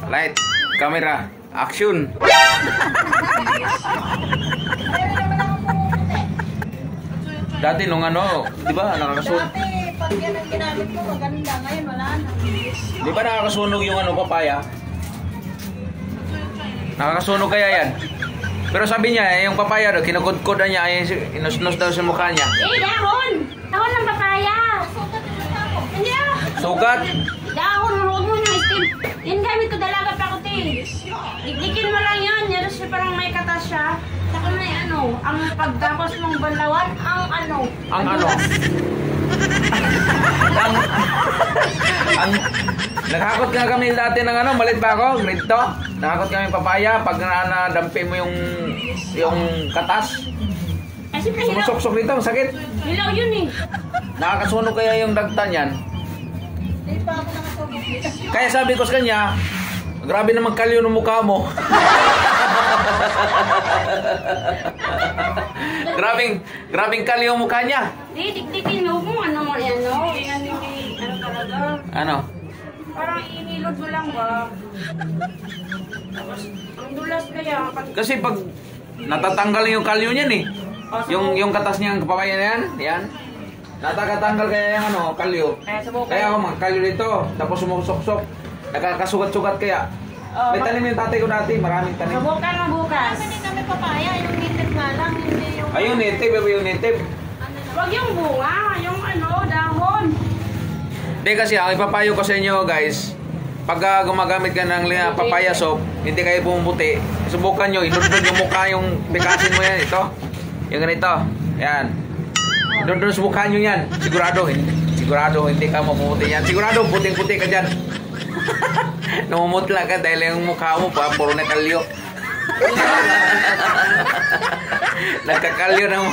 Light, camera, action. Dati nung ano, di ba nakakasunog? Dati, pag yan ang ginamit ko, maganda. Ngayon, wala na. Di ba nakakasunog yung ano, papaya? Nakakasunog kaya yan? Pero sabi niya, yung papaya daw, kinukudkod na niya, ay inusnos daw sa mukha niya. Dahon! Dahon ng papaya! Hindi ah! Sugat! Dahon, huwag mo na steam. Yan gamit ko dalaga pa ko, te. Dikdikin mo lang yan. Yan siya parang may katas siya. Saka may ano, ang pagtapos mong banlawan, ang ano. Ang ano? ang nakakot nga kami dati ng ano, malit ba ako? Grade 2. Nakakot kami papaya pag nadampi mo yung katas. Kasi hilaw. Sumusok-sok dito, masakit. Hilaw yun eh. Nakakasunog kaya yung dagtan yan. Hindi pa ako nakasunog. Kaya sabi ko sa kanya, grabe naman kalyo ng mukha mo. grabing kalyo ang mukha niya. Di, dikdikin mo kung ano mo yan, no? Yan yung ano talaga. Ano? Parang inilod mo lang ba? Tapos, ang dulas kaya. Kasi pag natatanggal yung kalyo niyan eh. Yung katas niyang papaya na yan. Natatanggal kaya yung ano, kalyo. Kaya ako magkalyo dito. Tapos sumusok-sok. Nakakasugat-sugat kaya. May tanim yung tatay ko dati. Maraming tanim. Subukan mo bukas. Kasi kami papaya, yung native nga lang, hindi yung... Ayun, native. Yung native. Huwag yung bunga, yung ano, dahon. Hindi kasi, ang ipapayo ko sa inyo guys, pag gumagamit ka ng papaya soap, hindi kayo pumuputi. Subukan nyo, inundod yung mukha yung pikasin mo yan. Ito. Yung ganito. Yan. Inundod sa mukha nyo yan. Sigurado, hindi ka mapuputi yan. Sigurado, puting-puti ka dyan. Namumutla ka dahil yung mukha mo pa, puro na kalyo. Nagkakalyo na mo.